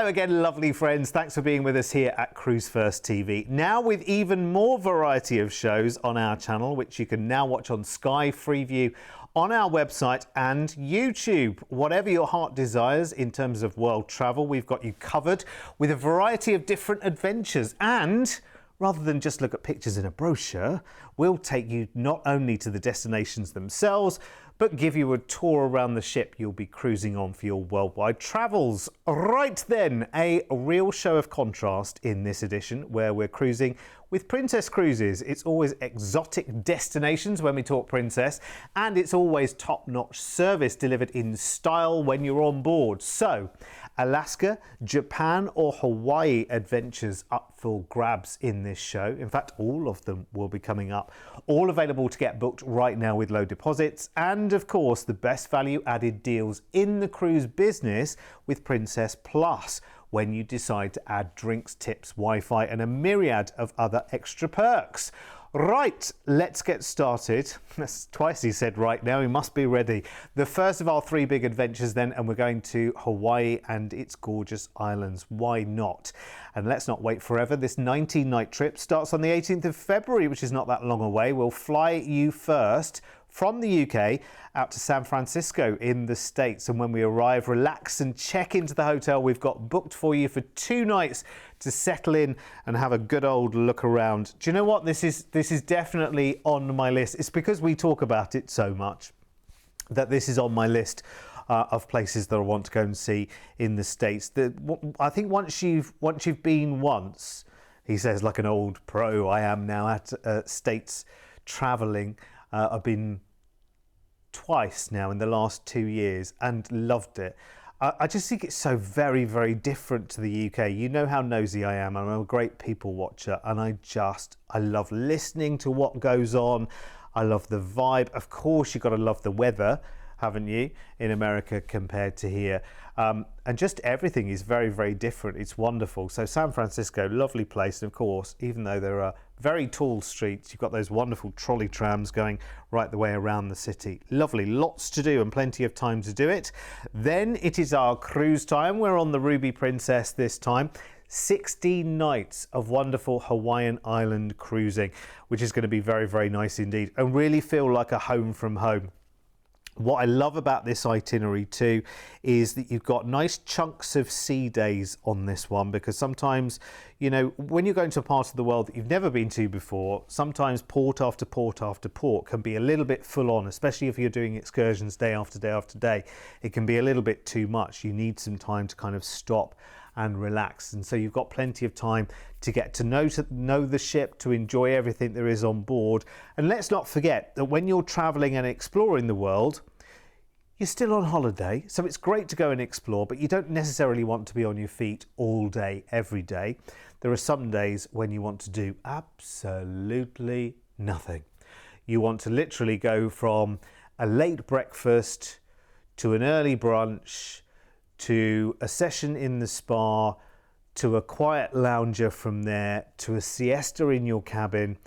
Hello again, lovely friends. Thanks for being with us here at Cruise1st TV. Now with even more variety of shows on our channel, which you can now watch on Sky Freeview, on our website and YouTube. Whatever your heart desires in terms of world travel, we've got you covered with a variety of different adventures. And rather than just look at pictures in a brochure, we'll take you not only to the destinations themselves, but give you a tour around the ship you'll be cruising on for your worldwide travels. Right then, a real show of contrast in this edition where we're cruising with Princess Cruises. It's always exotic destinations when we talk Princess, and it's always top-notch service delivered in style when you're on board. So, Alaska, Japan or Hawaii adventures up for grabs in this show. In fact, all of them will be coming up. All available to get booked right now with low deposits. And of course, the best value added deals in the cruise business with Princess Plus when you decide to add drinks, tips, Wi-Fi and a myriad of other extra perks. Right, let's get started. That's twice he said right now, he must be ready. The first of our three big adventures then, and we're going to Hawaii and its gorgeous islands. Why not? And let's not wait forever. This 19-night trip starts on the 18th of February, which is not that long away. We'll fly you first from the UK out to San Francisco in the States, and when we arrive, relax and check into the hotel we've got booked for you for 2 nights to settle in and have a good old look around. Do you know what? This is definitely on my list. It's because we talk about it so much that this is on my list of places that I want to go and see in the States. I think once you've been once, he says like an old pro I am now at States traveling. I've been twice now in the last 2 years and loved it. I just think it's so very, very different to the UK. You know how nosy I am. I'm a great people watcher, and I love listening to what goes on. I love the vibe. Of course, you've got to love the weather, haven't you, in America compared to here. And just everything is very, very different. It's wonderful. So San Francisco, lovely place. And of course, even though there are very tall streets, you've got those wonderful trolley trams going right the way around the city. Lovely, lots to do and plenty of time to do it. Then it is our cruise time. We're on the Ruby Princess this time. 16 nights of wonderful Hawaiian island cruising, which is going to be very, very nice indeed and really feel like a home from home. What I love about this itinerary too is that you've got nice chunks of sea days on this one, because sometimes, you know, when you're going to a part of the world that you've never been to before, sometimes port after port after port can be a little bit full on, especially if you're doing excursions day after day after day. It can be a little bit too much. You need some time to kind of stop and relax, and so you've got plenty of time to get to know the ship, to enjoy everything there is on board. And let's not forget that when you're traveling and exploring the world, you're still on holiday, so it's great to go and explore, but you don't necessarily want to be on your feet all day, every day. There are some days when you want to do absolutely nothing. You want to literally go from a late breakfast to an early brunch, to a session in the spa, to a quiet lounger from there, to a siesta in your cabin,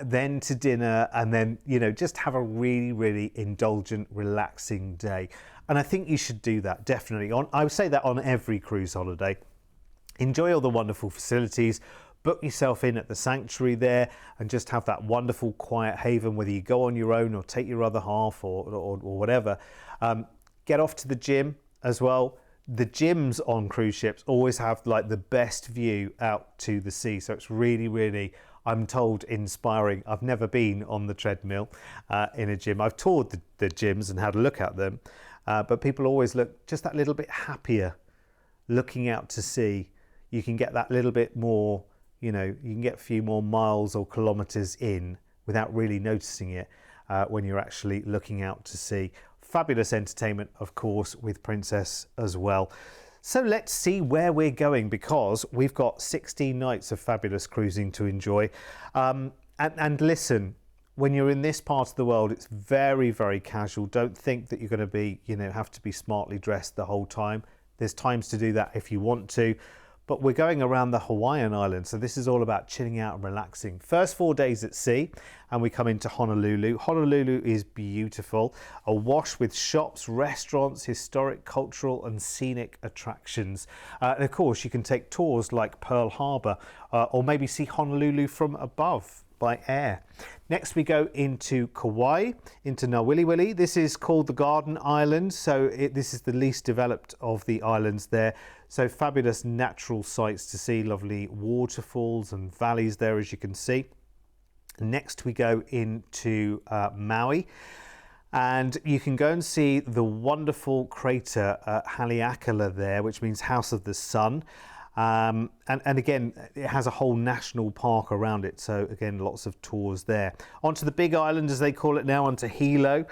then to dinner, and then, you know, just have a really, really indulgent, relaxing day. And I think you should do that, definitely. I would say that on every cruise holiday. Enjoy all the wonderful facilities, book yourself in at the sanctuary there, and just have that wonderful quiet haven, whether you go on your own or take your other half or whatever. Get off to the gym as well. The gyms on cruise ships always have like the best view out to the sea, so it's really, really, I'm told, inspiring. I've never been on the treadmill in a gym. I've toured the gyms and had a look at them, but people always look just that little bit happier looking out to sea. You can get that little bit more, you know, you can get a few more miles or kilometers in without really noticing it when you're actually looking out to sea. Fabulous entertainment, of course, with Princess as well. So let's see where we're going, because we've got 16 nights of fabulous cruising to enjoy. And listen, when you're in this part of the world, it's very, very casual. Don't think that you're going to be, you know, have to be smartly dressed the whole time. There's times to do that if you want to. but we're going around the Hawaiian Islands. So this is all about chilling out and relaxing. First 4 days at sea, and we come into Honolulu. Honolulu is beautiful, awash with shops, restaurants, historic, cultural and scenic attractions. And of course, you can take tours like Pearl Harbor, or maybe see Honolulu from above by air. Next we go into Kauai, into Nawiliwili. This is called the Garden Island, so this is the least developed of the islands there. So fabulous natural sights to see, lovely waterfalls and valleys there, as you can see. Next we go into Maui, and you can go and see the wonderful crater Haleakala there, which means House of the Sun. And again, it has a whole national park around it. So again, lots of tours there. Onto the Big Island, as they call it now, onto Hilo.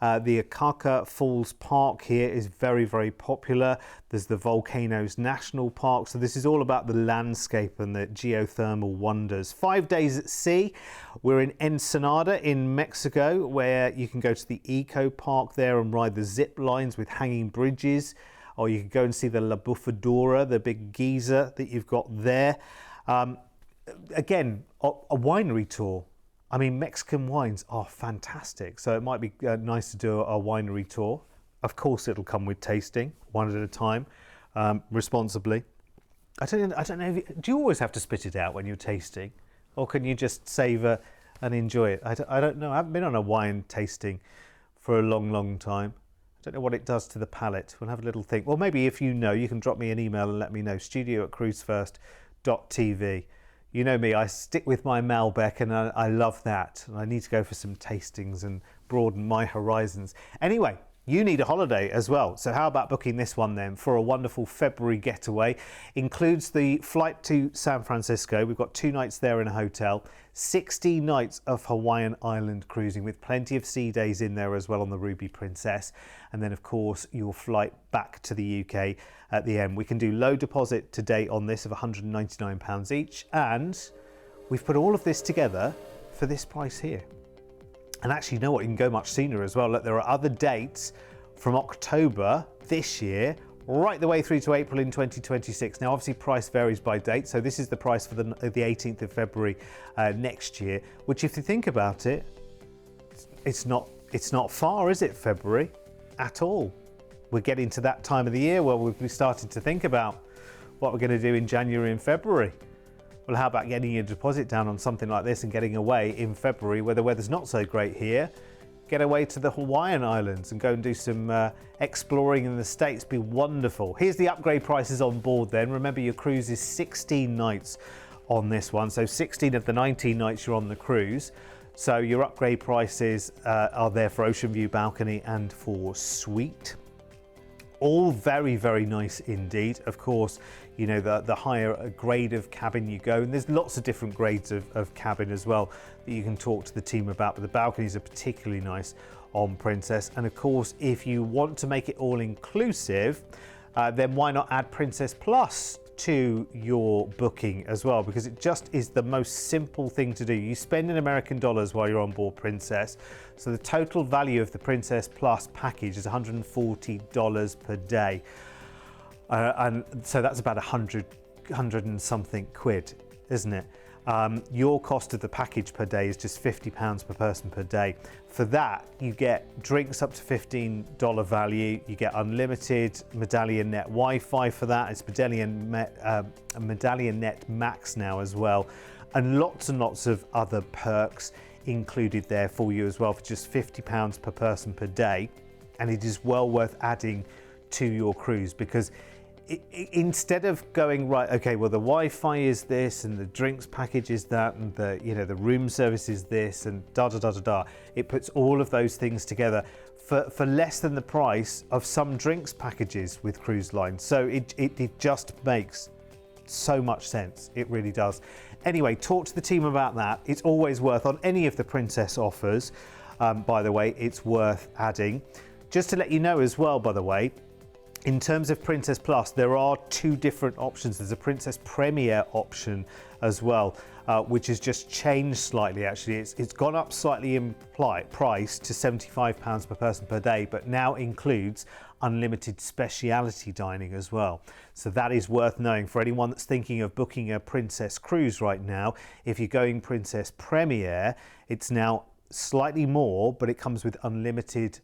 The Akaka Falls Park here is very, very popular. There's the Volcanoes National Park. So this is all about the landscape and the geothermal wonders. 5 days at sea. We're in Ensenada in Mexico, where you can go to the Eco Park there and ride the zip lines with hanging bridges. Or you can go and see the La Bufadora, the big geyser that you've got there. Again, a winery tour. I mean, Mexican wines are fantastic. So it might be nice to do a winery tour. Of course, it'll come with tasting, one at a time, responsibly. I don't know, do you always have to spit it out when you're tasting? Or can you just savour and enjoy it? I don't know. I haven't been on a wine tasting for a long, long time. I don't know what it does to the palate. We'll have a little think. Well, maybe if you know, you can drop me an email and let me know. studio@cruise1st.tv. You know me, I stick with my Malbec, and I love that. And I need to go for some tastings and broaden my horizons. Anyway, you need a holiday as well. So how about booking this one then for a wonderful February getaway? Includes the flight to San Francisco. We've got 2 nights there in a hotel. 60 nights of Hawaiian Island cruising with plenty of sea days in there as well on the Ruby Princess. And then of course your flight back to the UK at the end. We can do low deposit today on this of £199 each. And we've put all of this together for this price here. And actually, you know what, you can go much sooner as well. Look, there are other dates from October this year right the way through to April in 2026. Now, obviously, price varies by date. So this is the price for the 18th of February next year, which, if you think about it, it's not far, is it, February, at all? We're getting to that time of the year where we'll be starting to think about what we're going to do in January and February. Well, how about getting your deposit down on something like this and getting away in February where the weather's not so great here? Get away to the Hawaiian Islands and go and do some exploring in the States. Be wonderful. Here's the upgrade prices on board then. Remember, your cruise is 16 nights on this one. So 16 of the 19 nights you're on the cruise. So your upgrade prices are there for Ocean View Balcony and for Suite. All very, very nice indeed. Of course, you know, the higher grade of cabin you go, and there's lots of different grades of cabin as well that you can talk to the team about, but the balconies are particularly nice on Princess. And of course, if you want to make it all inclusive, then why not add Princess Plus to your booking as well, because it just is the most simple thing to do. You spend in American dollars while you're on board Princess, so the total value of the Princess Plus package is $140 per day, and so that's about 100 and something quid, isn't it? Your cost of the package per day is just £50 per person per day. For that, you get drinks up to $15 value. You get unlimited Medallion Net Wi-Fi for that. It's Medallion Net Max now as well. And lots of other perks included there for you as well for just £50 per person per day. And it is well worth adding to your cruise, because instead of going, right, okay, well, the Wi-Fi is this and the drinks package is that and the, you know, the room service is this and it puts all of those things together for less than the price of some drinks packages with cruise lines. So it just makes so much sense. It really does. Anyway, talk to the team about that. It's always worth, on any of the Princess offers, by the way, it's worth adding. Just to let you know as well, by the way, in terms of Princess Plus, there are 2 different options. There's a Princess Premier option as well. which has just changed slightly. Actually, it's gone up slightly in price to £75 per person per day, but now includes unlimited speciality dining as well. So that is worth knowing for anyone that's thinking of booking a Princess cruise right now. If you're going Princess Premier, it's now slightly more, but it comes with unlimited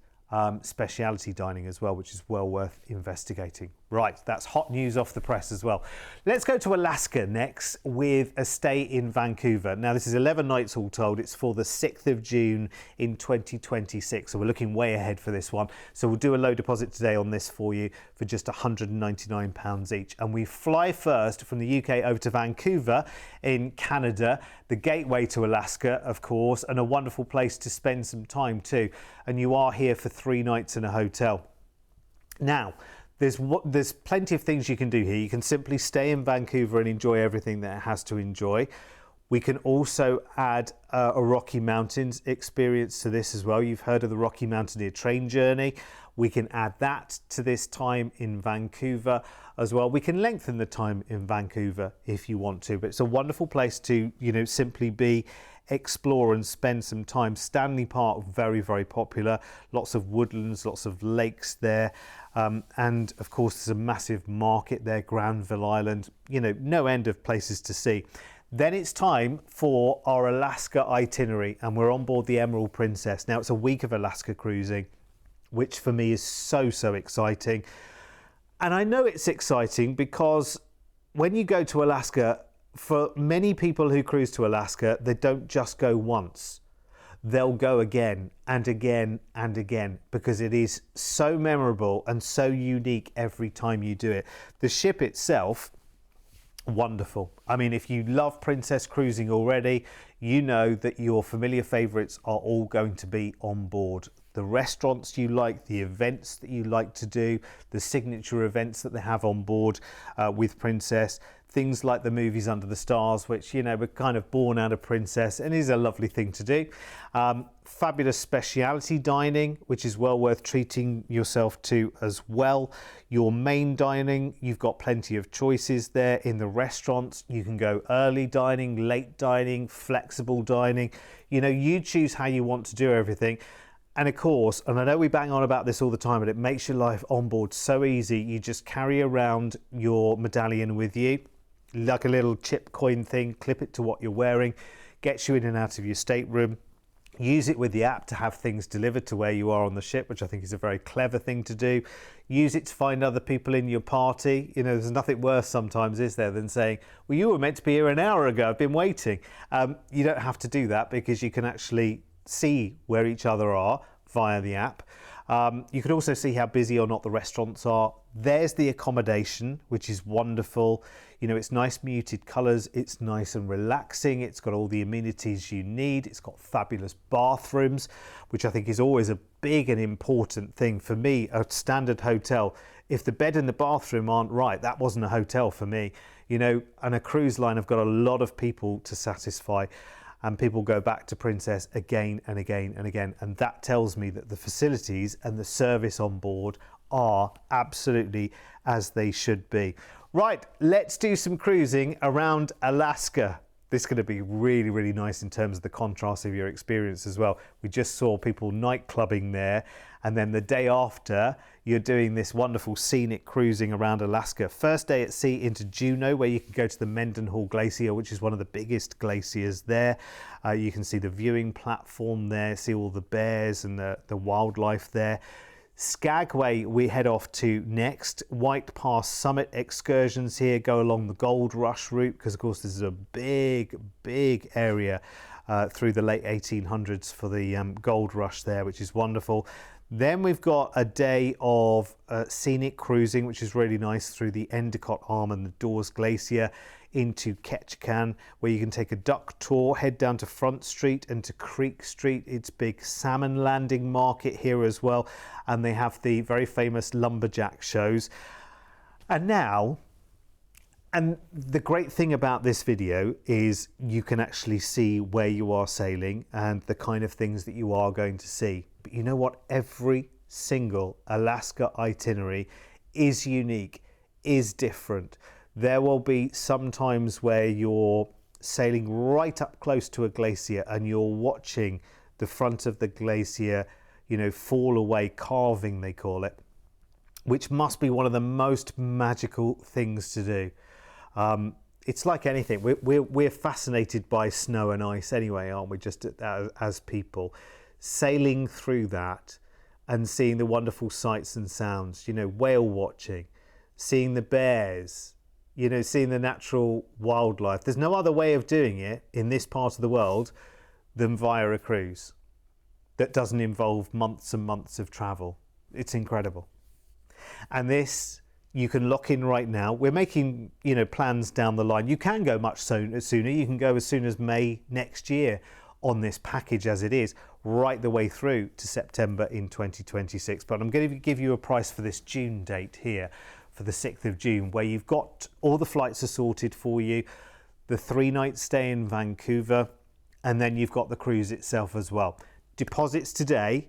speciality dining as well, which is well worth investigating. Right, that's hot news off the press as well. Let's go to Alaska next with a stay in Vancouver. Now, this is 11 nights all told. It's for the 6th of June in 2026. So we're looking way ahead for this one. So we'll do a low deposit today on this for you for just £199 each. And we fly first from the UK over to Vancouver in Canada, the gateway to Alaska, of course, and a wonderful place to spend some time too. And you are here for 3 nights in a hotel. Now, there's plenty of things you can do here. You can simply stay in Vancouver and enjoy everything that it has to enjoy. We can also add a Rocky Mountains experience to this as well. You've heard of the Rocky Mountaineer train journey. We can add that to this time in Vancouver as well. We can lengthen the time in Vancouver if you want to, but it's a wonderful place to, simply explore and spend some time. Stanley Park, very, very popular. Lots of woodlands, lots of lakes there. And of course, there's a massive market there, Granville Island, no end of places to see. Then it's time for our Alaska itinerary, and we're on board the Emerald Princess. Now, it's a week of Alaska cruising, which for me is so, so exciting. And I know it's exciting because when you go to Alaska, for many people who cruise to Alaska, they don't just go once. They'll go again and again and again because it is so memorable and so unique every time you do it. The ship itself, wonderful. I mean, if you love Princess cruising already, you know that your familiar favourites are all going to be on board. The restaurants you like, the events that you like to do, the signature events that they have on board with Princess, things like the movies Under the Stars, which, were kind of born out of Princess and is a lovely thing to do. Fabulous speciality dining, which is well worth treating yourself to as well. Your main dining, you've got plenty of choices there in the restaurants. You can go early dining, late dining, flexible dining. You choose how you want to do everything. And of course, and I know we bang on about this all the time, but it makes your life on board so easy. You just carry around your medallion with you, like a little chip coin thing, clip it to what you're wearing, gets you in and out of your stateroom. Use it with the app to have things delivered to where you are on the ship, which I think is a very clever thing to do. Use it to find other people in your party. There's nothing worse sometimes, is there, than saying, well, you were meant to be here an hour ago, I've been waiting. You don't have to do that because you can actually see where each other are via the app. You can also see how busy or not the restaurants are. There's the accommodation, which is wonderful. It's nice muted colours. It's nice and relaxing. It's got all the amenities you need. It's got fabulous bathrooms, which I think is always a big and important thing. For me, a standard hotel, if the bed and the bathroom aren't right, that wasn't a hotel for me. And a cruise line have got a lot of people to satisfy. And people go back to Princess again and again and again. And that tells me that the facilities and the service on board are absolutely as they should be. Right, let's do some cruising around Alaska. This is going to be really, really nice in terms of the contrast of your experience as well. We just saw people night clubbing there. And then the day after, you're doing this wonderful scenic cruising around Alaska. First day at sea into Juneau, where you can go to the Mendenhall Glacier, which is one of the biggest glaciers there. You can see the viewing platform there, see all the bears and the wildlife there. Skagway we head off to next. White Pass Summit excursions here go along the Gold Rush route because, of course, this is a big, big area through the late 1800s for the Gold Rush there, which is wonderful. Then we've got a day of scenic cruising, which is really nice, through the Endicott Arm and the Dawes Glacier into Ketchikan, where you can take a duck tour, head down to Front Street and to Creek Street. It's big salmon landing market here as well, and they have the very famous lumberjack shows. And the great thing about this video is you can actually see where you are sailing and the kind of things that you are going to see. But you know what? Every single Alaska itinerary is unique, is different. There will be some times where you're sailing right up close to a glacier, and you're watching the front of the glacier, fall away, carving they call it, which must be one of the most magical things to do. It's like anything. We're fascinated by snow and ice anyway, aren't we? Just as people, sailing through that and seeing the wonderful sights and sounds. Whale watching, seeing the bears. Seeing the natural wildlife. There's no other way of doing it in this part of the world than via a cruise that doesn't involve months and months of travel. It's incredible. And this you can lock in right now. We're making plans down the line. You can go much sooner. You can go as soon as May next year on this package as it is, right the way through to September in 2026. But I'm going to give you a price for this June date here, for the 6th of June, where you've got all the flights are sorted for you, the 3-night stay in Vancouver, and then you've got the cruise itself as well. Deposits today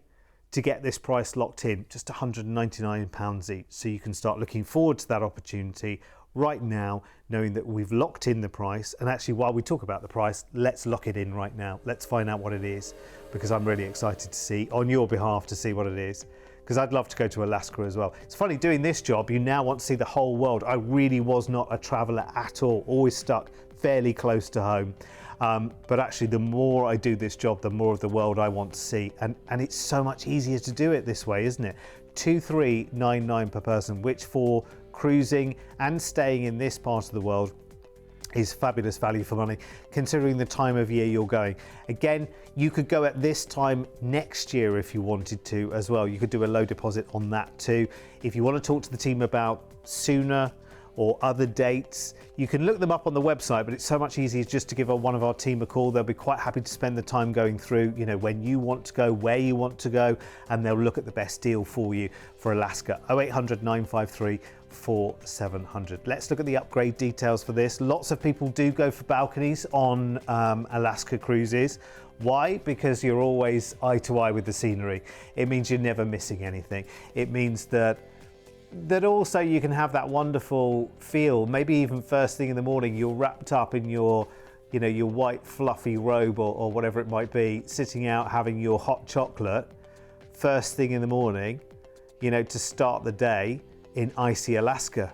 to get this price locked in, just £199 each. So you can start looking forward to that opportunity right now, knowing that we've locked in the price. And actually, while we talk about the price, let's lock it in right now. Let's find out what it is, because I'm really excited to see, on your behalf, to see what it is. Because I'd love to go to Alaska as well. It's funny, doing this job, you now want to see the whole world. I really was not a traveller at all, always stuck fairly close to home. But actually, the more I do this job, the more of the world I want to see. And it's so much easier to do it this way, isn't it? $2,399 per person, which for cruising and staying in this part of the world is fabulous value for money, considering the time of year you're going. Again, you could go at this time next year if you wanted to as well. You could do a low deposit on that too. If you want to talk to the team about sooner or other dates, you can look them up on the website, but it's so much easier just to give one of our team a call. They'll be quite happy to spend the time going through, when you want to go, where you want to go, and they'll look at the best deal for you for Alaska. 0800 953 4700. Let's look at the upgrade details for this. Lots of people do go for balconies on Alaska cruises. Why? Because you're always eye to eye with the scenery. It means you're never missing anything. It means that also you can have that wonderful feel. Maybe even first thing in the morning, you're wrapped up in your white fluffy robe or whatever it might be, sitting out having your hot chocolate first thing in the morning, to start the day in icy Alaska.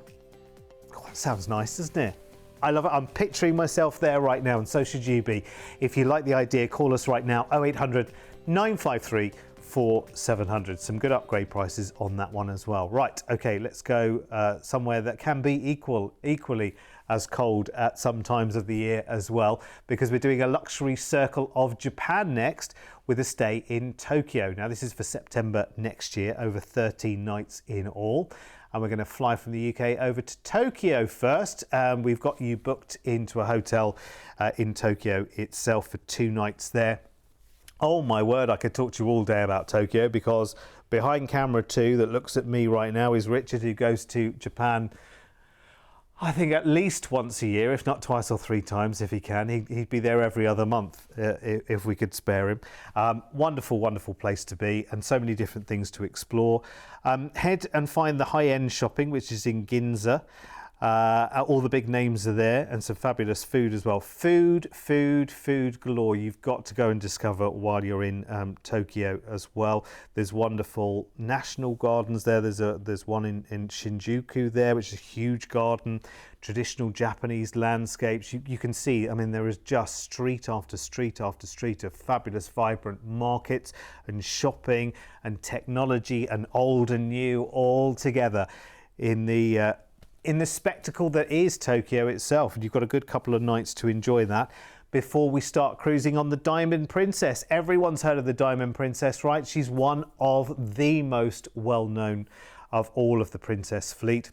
Oh, that sounds nice, doesn't it? I love it. I'm picturing myself there right now, and so should you be. If you like the idea, call us right now, 0800 953 4700. Some good upgrade prices on that one as well. Right, okay, let's go somewhere that can be equally as cold at some times of the year as well, because we're doing a luxury circle of Japan next with a stay in Tokyo. Now, this is for September next year, over 13 nights in all. And we're going to fly from the UK over to Tokyo first. We've got you booked into a hotel in Tokyo itself for 2 nights there. Oh my word, I could talk to you all day about Tokyo, because behind camera 2 that looks at me right now is Richard, who goes to Japan, I think at least once a year, if not twice or 3 times if he can. He'd be there every other month if we could spare him. Wonderful, wonderful place to be, and so many different things to explore. Head and find the high-end shopping, which is in Ginza. All the big names are there, and some fabulous food as well. Food galore. You've got to go and discover while you're in Tokyo as well. There's wonderful national gardens there. There's one in Shinjuku there, which is a huge garden. Traditional Japanese landscapes. You can see, there is just street after street after street of fabulous, vibrant markets and shopping and technology and old and new all together in the spectacle that is Tokyo itself. And you've got a good couple of nights to enjoy that before we start cruising on the Diamond Princess. Everyone's heard of the Diamond Princess, right? She's one of the most well-known of all of the Princess fleet.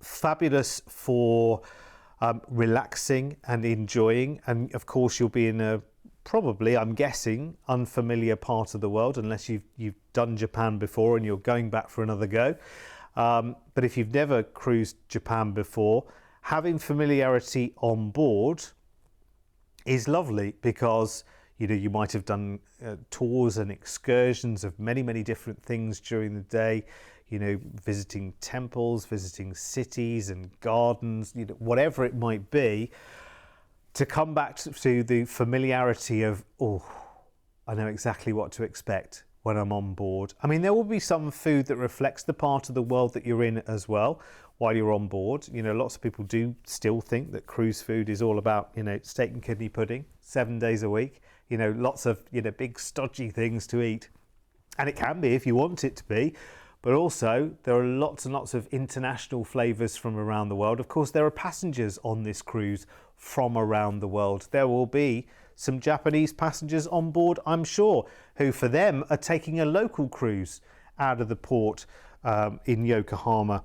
Fabulous for relaxing and enjoying. And of course, you'll be in a probably, I'm guessing, unfamiliar part of the world, unless you've done Japan before and you're going back for another go. But if you've never cruised Japan before, having familiarity on board is lovely, because you might have done tours and excursions of many different things during the day, visiting temples, visiting cities and gardens, whatever it might be. to come back to the familiarity of, oh, I know exactly what to expect when I'm on board. I mean, there will be some food that reflects the part of the world that you're in as well while you're on board. You know, lots of people do still think that cruise food is all about, you know, steak and kidney pudding 7 days a week, you know, lots of, you know, big stodgy things to eat. And it can be if you want it to be. But also there are lots and lots of international flavours from around the world. Of course, there are passengers on this cruise from around the world. There will be some Japanese passengers on board, I'm sure, who for them are taking a local cruise out of the port in Yokohama.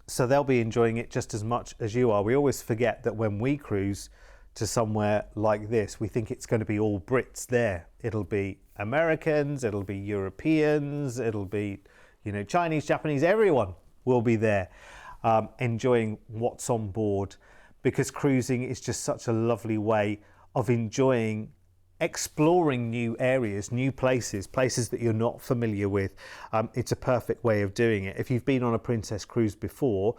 So they'll be enjoying it just as much as you are. We always forget that when we cruise to somewhere like this, we think it's going to be all Brits there. It'll be Americans, it'll be Europeans, it'll be, you know, Chinese, Japanese, everyone will be there enjoying what's on board, because cruising is just such a lovely way of enjoying exploring new areas, new places that you're not familiar with. It's a perfect way of doing it. If you've been on a Princess cruise before,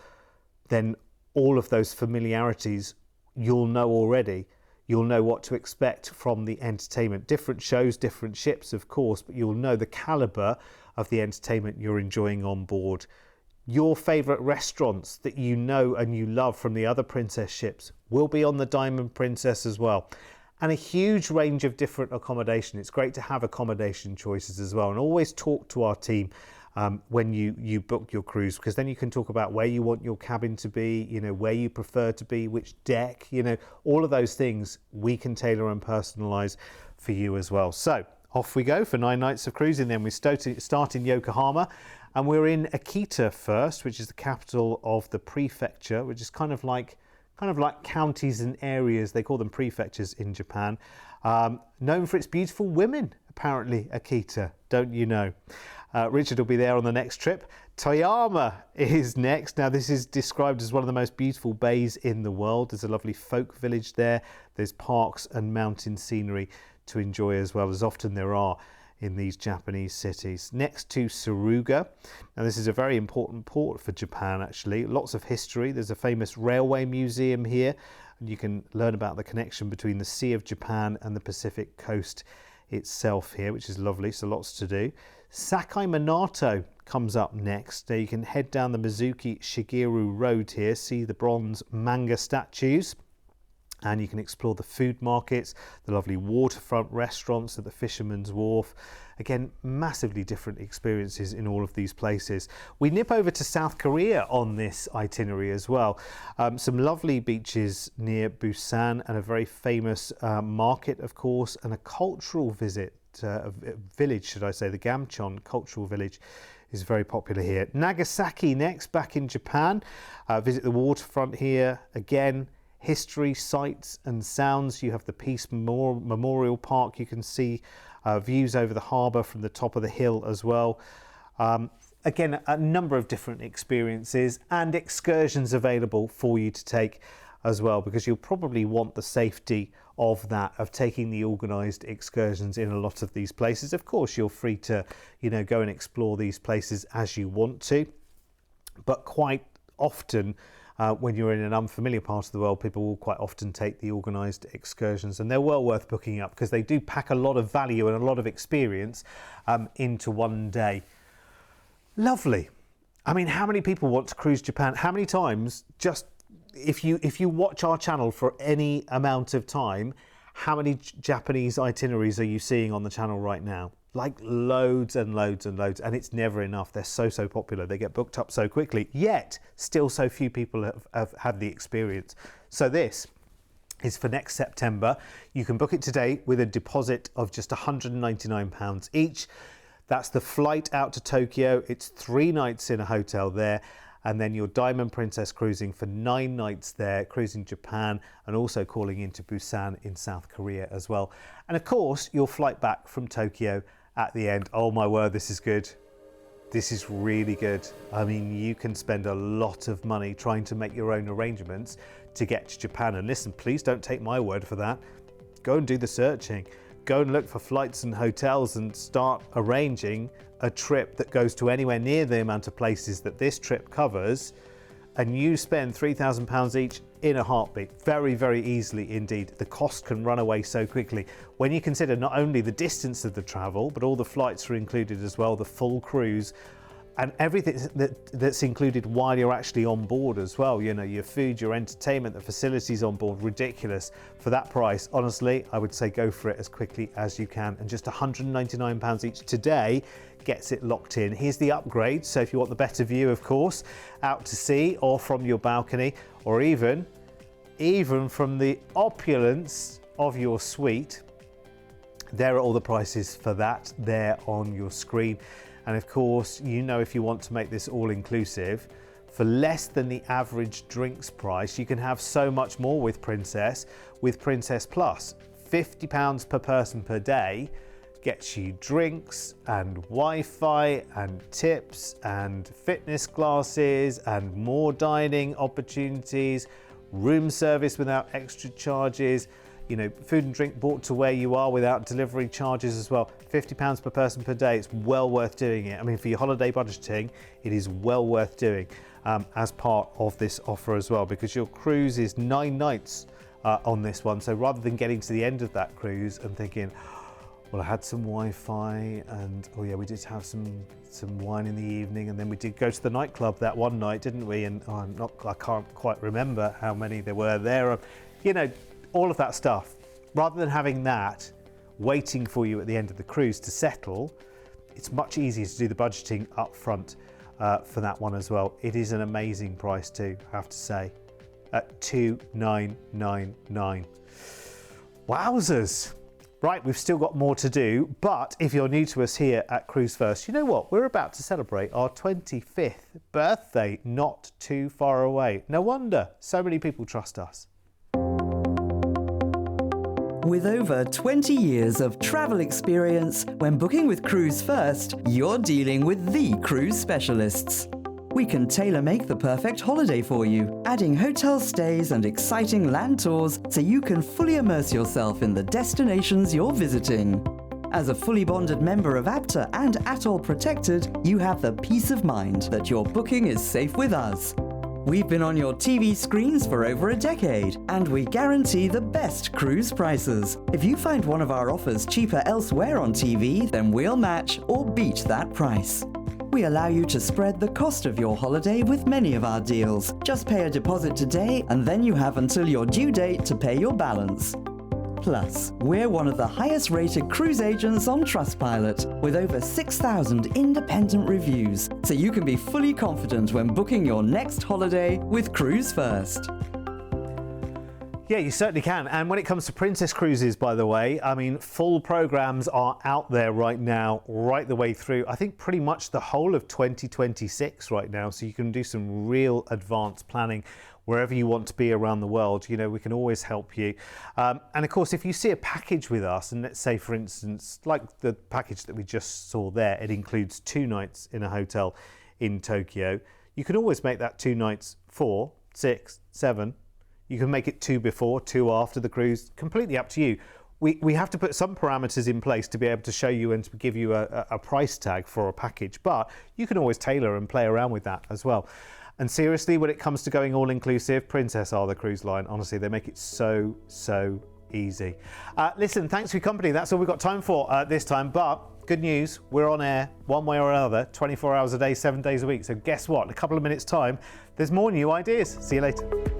then all of those familiarities you'll know already. You'll know what to expect from the entertainment. Different shows, different ships, of course, but you'll know the calibre of the entertainment you're enjoying on board. Your favourite restaurants that you know and you love from the other Princess ships will be on the Diamond Princess as well. And a huge range of different accommodation. It's great to have accommodation choices as well. And always talk to our team when you book your cruise, because then you can talk about where you want your cabin to be, you know, where you prefer to be, which deck, you know, all of those things we can tailor and personalise for you as well. So off we go for 9 nights of cruising. Then we start in Yokohama, and we're in Akita first, which is the capital of the prefecture, which is kind of like counties and areas. They call them prefectures in Japan. Known for its beautiful women, apparently, Akita, don't you know? Richard will be there on the next trip. Toyama is next. Now, this is described as one of the most beautiful bays in the world. There's a lovely folk village there. There's parks and mountain scenery to enjoy as well, as often there are in these Japanese cities. Next to Suruga. Now, this is a very important port for Japan, actually. Lots of history. There's a famous railway museum here, and you can learn about the connection between the Sea of Japan and the Pacific coast itself here, which is lovely. So lots to do. Sakai Minato comes up next. You can head down the Mizuki Shigeru Road here, see the bronze manga statues, and you can explore the food markets, the lovely waterfront restaurants at the Fisherman's Wharf. Again, massively different experiences in all of these places. We nip over to South Korea on this itinerary as well. Some lovely beaches near Busan, and a very famous market, of course, and a cultural visit, a village, should I say, the Gamcheon Cultural Village is very popular here. Nagasaki next, back in Japan. Visit the waterfront here. Again, history, sights and sounds. You have the Peace Memorial Park. You can see views over the harbour from the top of the hill as well. Again, a number of different experiences and excursions available for you to take as well, because you'll probably want the safety of that, of taking the organised excursions in a lot of these places. Of course, you're free to, you know, go and explore these places as you want to, but quite often when you're in an unfamiliar part of the world, people will quite often take the organised excursions, and they're well worth booking up because they do pack a lot of value and a lot of experience into one day. Lovely. I mean, how many people want to cruise Japan? How many times, just if you watch our channel for any amount of time, how many Japanese itineraries are you seeing on the channel right now? Like loads and loads and loads, and it's never enough. They're so popular. They get booked up so quickly, yet still so few people have had the experience. So this is for next September. You can book it today with a deposit of just £199 each. That's the flight out to Tokyo. It's 3 nights in a hotel there, and then your Diamond Princess cruising for 9 nights there, cruising Japan, and also calling into Busan in South Korea as well. And of course, your flight back from Tokyo at the end. Oh my word, this is good. This is really good. I mean, you can spend a lot of money trying to make your own arrangements to get to Japan. And listen, please don't take my word for that. Go and do the searching. Go and look for flights and hotels and start arranging a trip that goes to anywhere near the amount of places that this trip covers, and you spend £3,000 each in a heartbeat, very, very easily indeed. The cost can run away so quickly when you consider not only the distance of the travel, but all the flights are included as well, the full cruise, and everything that's included while you're actually on board as well. You know, your food, your entertainment, the facilities on board, ridiculous. For that price, honestly, I would say go for it as quickly as you can. And just £199 each today gets it locked in. Here's the upgrade. So if you want the better view, of course, out to sea or from your balcony, or even from the opulence of your suite, there are all the prices for that there on your screen. And of course, you know, if you want to make this all inclusive, for less than the average drinks price, you can have so much more with Princess Plus. £50 per person per day gets you drinks and Wi-Fi and tips and fitness classes and more dining opportunities, room service without extra charges, you know, food and drink brought to where you are without delivery charges as well. £50 per person per day. It's well worth doing it. I mean, for your holiday budgeting, it is well worth doing as part of this offer as well, because your cruise is 9 nights on this one. So rather than getting to the end of that cruise and thinking, well, I had some Wi-Fi and, oh yeah, we did have some wine in the evening, and then we did go to the nightclub that one night, didn't we? And I can't quite remember how many there were there. You know, all of that stuff. Rather than having that waiting for you at the end of the cruise to settle, it's much easier to do the budgeting up front for that one as well. It is an amazing price too, I have to say, at $2,999. Wowzers. Right, we've still got more to do, but if you're new to us here at Cruise1st, you know what? We're about to celebrate our 25th birthday not too far away. No wonder so many people trust us. With over 20 years of travel experience, when booking with Cruise1st, you're dealing with the cruise specialists. We can tailor-make the perfect holiday for you, adding hotel stays and exciting land tours so you can fully immerse yourself in the destinations you're visiting. As a fully bonded member of APTA and Atoll Protected, you have the peace of mind that your booking is safe with us. We've been on your TV screens for over a decade, and we guarantee the best cruise prices. If you find one of our offers cheaper elsewhere on TV, then we'll match or beat that price. We allow you to spread the cost of your holiday with many of our deals. Just pay a deposit today, and then you have until your due date to pay your balance. Plus, we're one of the highest rated cruise agents on Trustpilot, with over 6,000 independent reviews, so you can be fully confident when booking your next holiday with Cruise1st. Yeah, you certainly can. And when it comes to Princess Cruises, by the way, I mean, full programs are out there right now, right the way through. I think pretty much the whole of 2026 right now. So you can do some real advanced planning wherever you want to be around the world. You know, we can always help you. And of course, if you see a package with us, and let's say, for instance, like the package that we just saw there, it includes 2 nights in a hotel in Tokyo. You can always make that 2 nights 4, 6, 7. You can make it 2 before, 2 after the cruise, completely up to you. We have to put some parameters in place to be able to show you and to give you a price tag for a package, but you can always tailor and play around with that as well. And seriously, when it comes to going all-inclusive, Princess are the cruise line. Honestly, they make it so easy. Listen, thanks for your company. That's all we've got time for this time, but good news, we're on air one way or another, 24 hours a day, 7 days a week. So guess what? In a couple of minutes' time, there's more new ideas. See you later.